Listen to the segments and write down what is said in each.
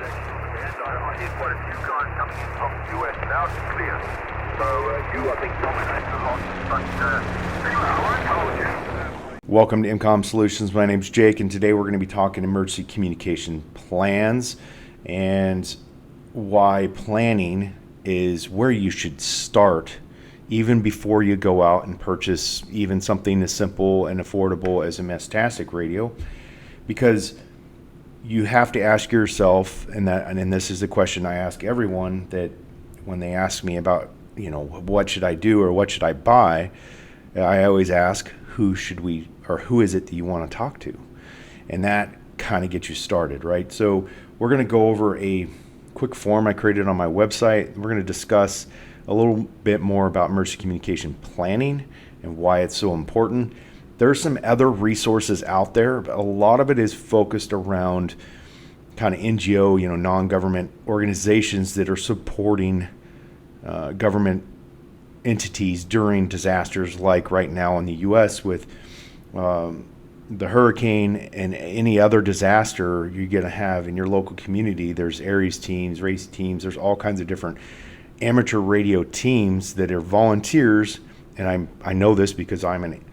And I hear quite a few guys coming in from the US now, it's clear. So you, I think, dominate a lot. But anyway, I won't hold you. Welcome to EmComm Solutions. My name's Jake, and today we're going to be talking emergency communication plans and why planning is where you should start even before you go out and purchase even something as simple and affordable as a Metastatic radio, because you have to ask yourself, and this is the question I ask everyone that when they ask me about, what should I do or what should I buy, I always ask, who is it that you want to talk to? And that kind of gets you started, right? So we're going to go over a quick form I created on my website. We're going to discuss a little bit more about emergency communication planning and why it's so important. There are some other resources out there, but a lot of it is focused around kind of NGO, non-government organizations that are supporting government entities during disasters, like right now in the U.S. with the hurricane and any other disaster you're going to have in your local community. There's ARES teams, race teams, there's all kinds of different amateur radio teams that are volunteers. And I know this because I'm an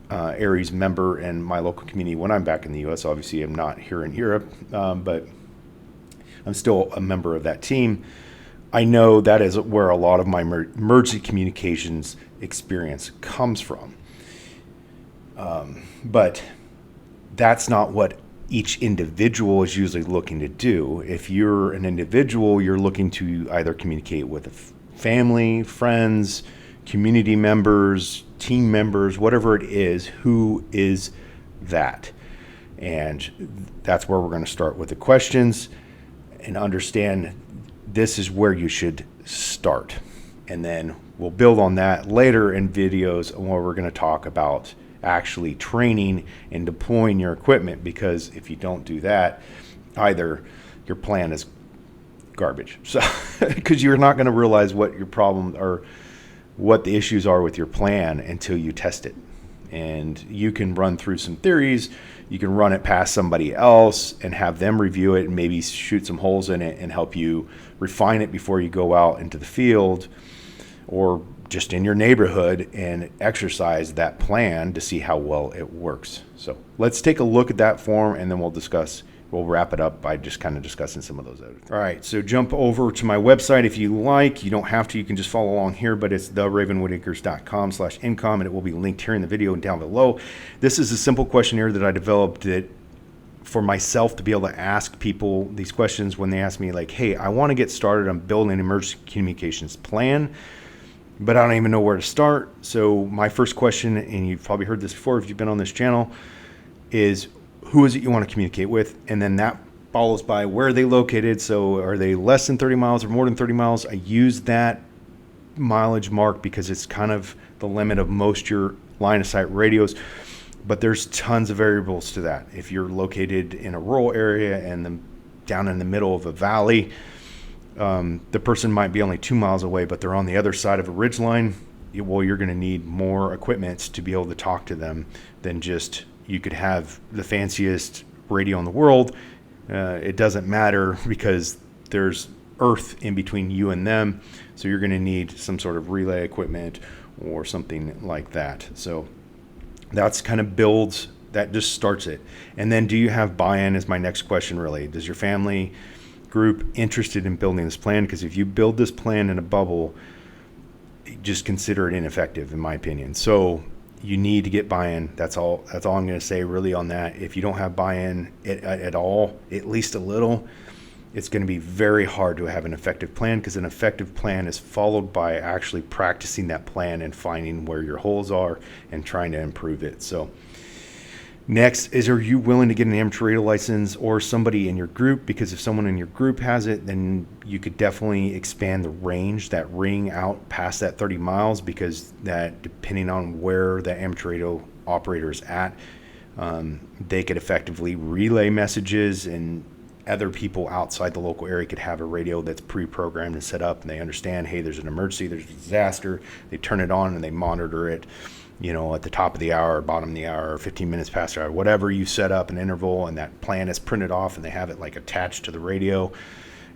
ARES member in my local community when I'm back in the U.S. Obviously, I'm not here in Europe, but I'm still a member of that team. I know that is where a lot of my emergency communications experience comes from. But that's not what each individual is usually looking to do. If you're an individual, you're looking to either communicate with a family, friends, community members, team members, whatever it is. Who is that? And that's where we're going to start with the questions and understand this is where you should start. And then we'll build on that later in videos where we're going to talk about actually training and deploying your equipment, because if you don't do that, either your plan is garbage, so because you're not going to realize what your problem or what the issues are with your plan until you test it. And you can run through some theories, you can run it past somebody else and have them review it and maybe shoot some holes in it and help you refine it before you go out into the field or just in your neighborhood and exercise that plan to see how well it works. So let's take a look at that form, and then we'll wrap it up by just kind of discussing some of those other things. All right, so jump over to my website if you like. You don't have to, you can just follow along here, but it's theravenwoodacres.com/EmComm, and it will be linked here in the video and down below. This is a simple questionnaire that I developed for myself to be able to ask people these questions when they ask me, like, hey, I want to get started on building an emergency communications plan, but I don't even know where to start. So my first question, and you've probably heard this before if you've been on this channel, is who is it you want to communicate with? And then that follows by where are they located? So are they less than 30 miles or more than 30 miles? I use that mileage mark because it's kind of the limit of most your line of sight radios, but there's tons of variables to that. If you're located in a rural area and down in the middle of a valley, the person might be only 2 miles away, but they're on the other side of a ridge line. Well, you're going to need more equipment to be able to talk to them than just, you could have the fanciest radio in the world. It doesn't matter because there's earth in between you and them. So you're going to need some sort of relay equipment or something like that. So that's kind of builds, that just starts it. And then do you have buy-in is my next question really. Does your family group interested in building this plan? Because if you build this plan in a bubble, just consider it ineffective in my opinion. So you need to get buy-in. That's all I'm going to say really on that. If you don't have buy-in at all, at least a little, it's going to be very hard to have an effective plan, because an effective plan is followed by actually practicing that plan and finding where your holes are and trying to improve it. So next is, are you willing to get an amateur radio license or somebody in your group? Because if someone in your group has it, then you could definitely expand the range, that ring out past that 30 miles, because that, depending on where the amateur radio operator is at, they could effectively relay messages, and other people outside the local area could have a radio that's pre-programmed and set up, and they understand, hey, there's an emergency, there's a disaster. They turn it on and they monitor it. at the top of the hour, bottom of the hour, 15 minutes past the hour, whatever you set up an interval, and that plan is printed off and they have it like attached to the radio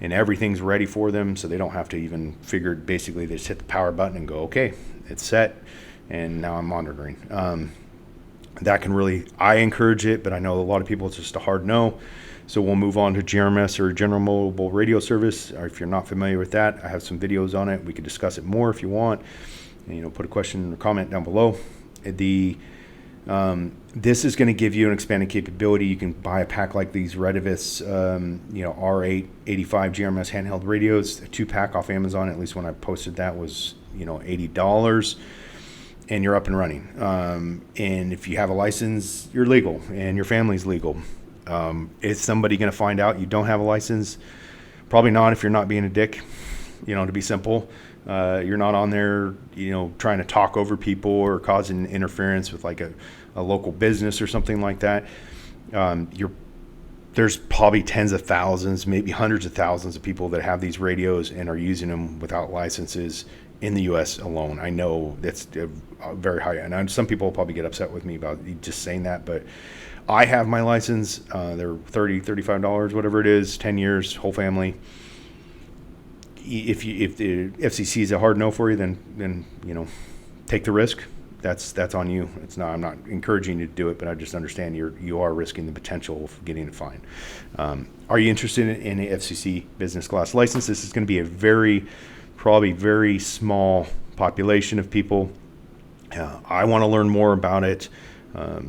and everything's ready for them. So they don't have to even figure, basically they just hit the power button and go, okay, it's set. And now I'm monitoring. That can really, I encourage it, but I know a lot of people, it's just a hard no. So we'll move on to GRMS, or General Mobile Radio Service. Or if you're not familiar with that, I have some videos on it. We could discuss it more if you want. And, put a question or comment down below. This is going to give you an expanded capability. You can buy a pack like these Redivis, R8 85 GRMS handheld radios. A 2-pack off Amazon, at least when I posted that, was $80. And you're up and running. And if you have a license, you're legal, and your family's legal. Is somebody going to find out you don't have a license? Probably not, if you're not being a dick, to be simple. You're not on there, trying to talk over people or causing interference with like a local business or something like that. There's probably tens of thousands, maybe hundreds of thousands of people that have these radios and are using them without licenses in the U.S. alone. I know that's very high, and some people will probably get upset with me about just saying that, but I have my license. They're $30, $35, whatever it is, 10 years, whole family. If the FCC is a hard no for you, then take the risk. That's on you. It's not. I'm not encouraging you to do it, but I just understand you are risking the potential of getting a fine. Are you interested in a FCC business class license? This is going to be a probably very small population of people. I want to learn more about it. I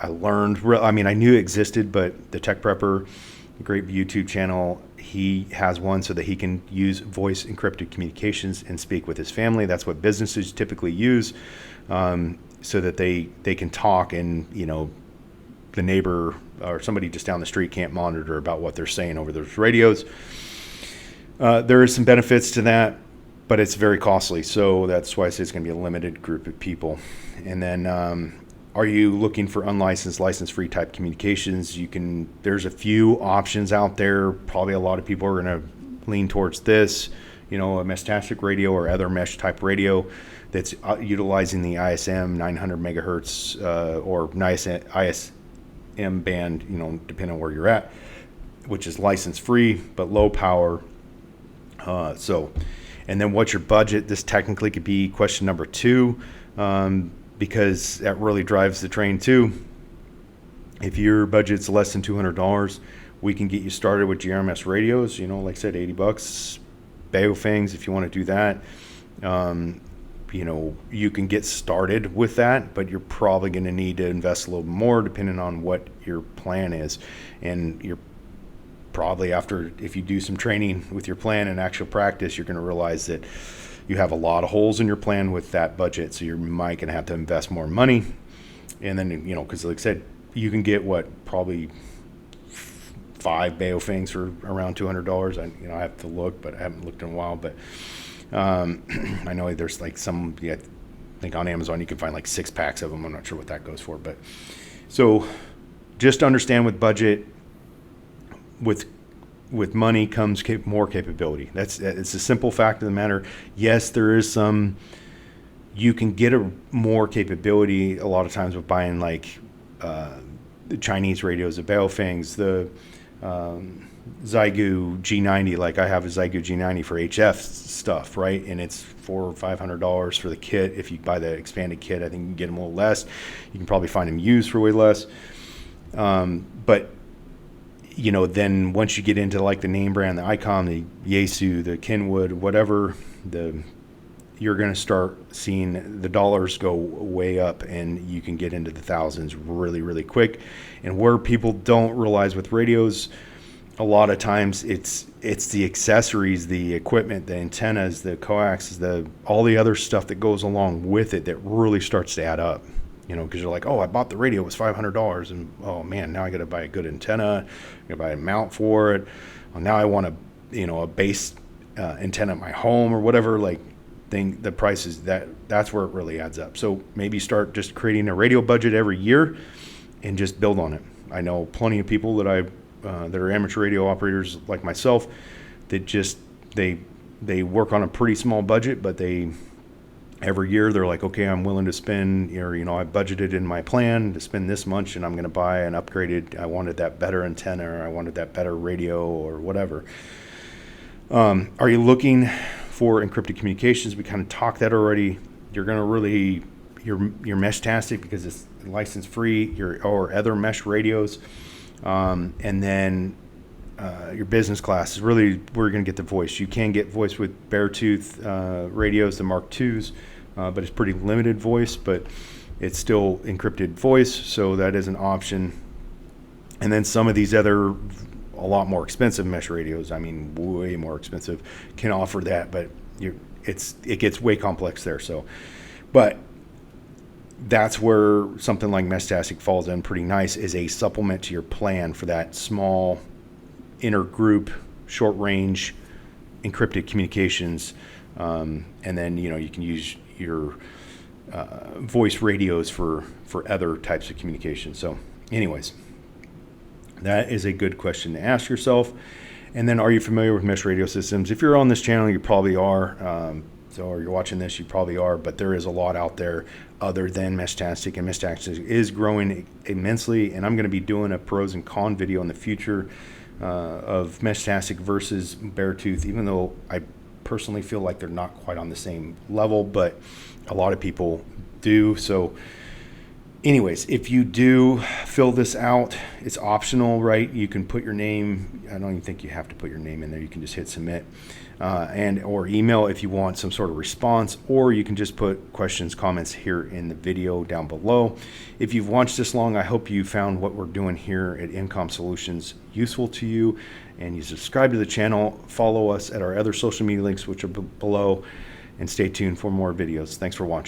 knew it existed, but the Tech Prepper, a great YouTube channel, he has one so that he can use voice encrypted communications and speak with his family. That's what businesses typically use, so that they can talk, and the neighbor or somebody just down the street can't monitor about what they're saying over those radios. There is some benefits to that, but it's very costly. So that's why I say it's going to be a limited group of people. And then, are you looking for unlicensed, license-free type communications? There's a few options out there. Probably a lot of people are going to lean towards this, a Meshtastic radio or other mesh type radio that's utilizing the ISM 900 megahertz or ISM band, depending on where you're at, which is license-free but low power. And then what's your budget? This technically could be question number 2. Because that really drives the train too. If your budget's less than $200, we can get you started with GRMS radios. Like I said, $80. Baofangs, if you want to do that. You can get started with that, but you're probably going to need to invest a little more depending on what your plan is. And you're probably, if you do some training with your plan and actual practice, you're going to realize that you have a lot of holes in your plan with that budget, so you might going to have to invest more money. And then, because like I said, you can get probably 5 Baofangs for around $200. I have to look, but I haven't looked in a while. But I know there's like some, I think on Amazon you can find like 6 packs of them. I'm not sure what that goes for, but so just understand with budget, with money comes more capability. It's a simple fact of the matter. Yes, there is you can get more capability a lot of times with buying like the Chinese radios, the Baofangs, the Xiegu G90. Like I have a Xiegu G90 for HF stuff, right? And it's $400 or $500 for the kit. If you buy the expanded kit, I think you can get them a little less. You can probably find them used for way less. But then once you get into like the name brand, the EmComm, the Yaesu, the Kenwood, whatever, you're going to start seeing the dollars go way up, and you can get into the thousands really, really quick. And where people don't realize with radios, a lot of times it's the accessories, the equipment, the antennas, the coax, all the other stuff that goes along with it that really starts to add up. Because you're like, oh, I bought the radio, it was $500, and oh man, now I got to buy a good antenna, I got to buy a mount for it. Well, now I want a base antenna at my home or whatever. Like, the price is that's where it really adds up. So maybe start just creating a radio budget every year and just build on it. I know plenty of people that are amateur radio operators like myself that just they work on a pretty small budget, but they Every year they're like, okay, I'm willing to spend, or, I budgeted in my plan to spend this much, and I'm going to buy an upgraded, I wanted that better antenna, or I wanted that better radio, or whatever. Are you looking for encrypted communications? We kind of talked that already. You're going to really, your Meshtastic, because it's license free, or other mesh radios. And then your business class is really where you're going to get the voice. You can get voice with Beartooth radios, the Mark IIs, but it's pretty limited voice, but it's still encrypted voice, so that is an option. And then some of these other, a lot more expensive mesh radios, I mean, way more expensive, can offer that, but it gets way complex there. So, but that's where something like Meshtastic falls in pretty nice, is a supplement to your plan for that small intergroup, short range, encrypted communications. And then, you can use your voice radios for other types of communication. So anyways, that is a good question to ask yourself. And then, are you familiar with mesh radio systems? If you're on this channel, you probably are. Or you're watching this, you probably are. But there is a lot out there other than Meshtastic, and Meshtastic is growing immensely. And I'm going to be doing a pros and cons video in the future of Meshtastic versus Beartooth, even though I personally feel like they're not quite on the same level, but a lot of people do. So anyways, if you do fill this out, it's optional, right? You can put your name. I don't even think you have to put your name in there. You can just hit submit, and or email if you want some sort of response, or you can just put questions, comments here in the video down below. If you've watched this long, I hope you found what we're doing here at EmComm Solutions useful to you, and you subscribe to the channel, follow us at our other social media links, which are below, and stay tuned for more videos. Thanks for watching.